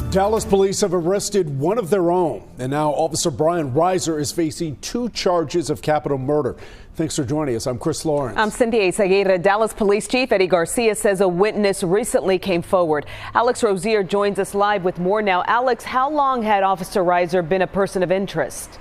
Dallas police have arrested one of their own, and now Officer Bryan Riser is facing 2 charges of capital murder. Thanks for joining us. I'm Chris Lawrence. I'm Cindy Eizaguirre. Dallas Police Chief Eddie Garcia says a witness recently came forward. Alex Rozier joins us live with more now. Alex, how long had Officer Riser been a person of interest?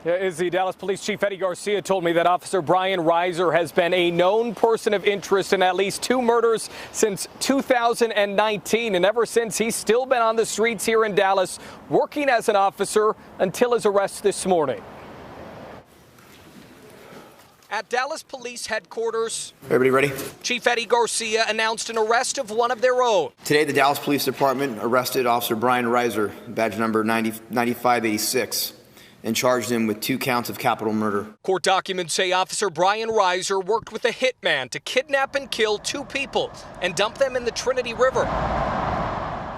The Dallas Police Chief Eddie Garcia told me that Officer Bryan Riser has been a known person of interest in at least 2 murders since 2019. And ever since, he's still been on the streets here in Dallas, working as an officer until his arrest this morning. At Dallas Police Headquarters, everybody ready? Chief Eddie Garcia announced an arrest of one of their own. Today, the Dallas Police Department arrested Officer Bryan Riser, badge number 9586. And charged him with 2 counts of capital murder. Court documents say Officer Bryan Riser worked with a hitman to kidnap and kill 2 people and dump them in the Trinity River.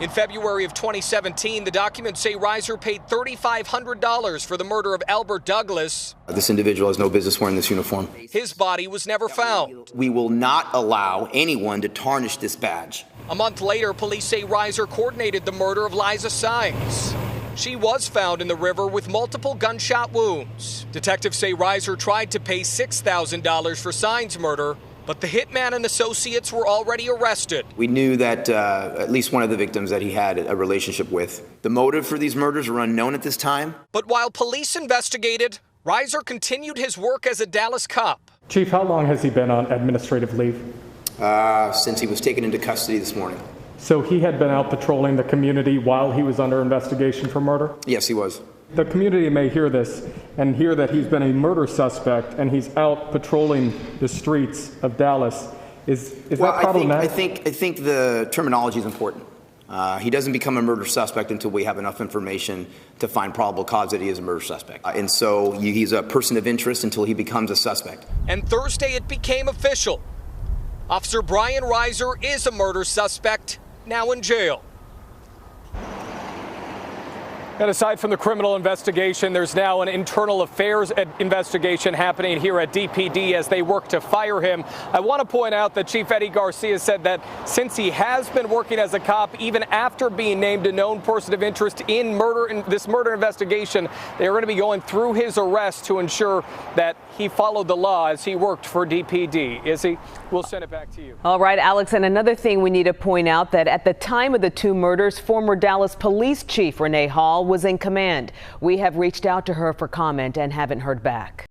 In February of 2017, the documents say Riser paid $3,500 for the murder of Albert Douglas. This individual has no business wearing this uniform. His body was never found. We will not allow anyone to tarnish this badge. A month later, police say Riser coordinated the murder of Liza Sines. She was found in the river with multiple gunshot wounds. Detectives say Riser tried to pay $6,000 for Sines' murder, but the hitman and associates were already arrested. We knew that at least one of the victims that he had a relationship with. The motive for these murders were unknown at this time. But while police investigated, Riser continued his work as a Dallas cop. Chief, how long has he been on administrative leave? Since he was taken into custody this morning. So he had been out patrolling the community while he was under investigation for murder? Yes, he was. The community may hear this and hear that he's been a murder suspect and he's out patrolling the streets of Dallas. Is that problematic? I think the terminology is important. He doesn't become a murder suspect until we have enough information to find probable cause that he is a murder suspect. And so he's a person of interest until he becomes a suspect. And Thursday it became official. Officer Bryan Riser is a murder suspect, now in jail. And aside from the criminal investigation, there's now an internal affairs investigation happening here at DPD as they work to fire him. I want to point out that Chief Eddie Garcia said that since he has been working as a cop, even after being named a known person of interest in this murder investigation, they are going to be going through his arrest to ensure that he followed the law as he worked for DPD. Izzy, we'll send it back to you. All right, Alex, and another thing we need to point out that at the time of the 2 murders, former Dallas Police Chief Renee Hall was in command. We have reached out to her for comment and haven't heard back.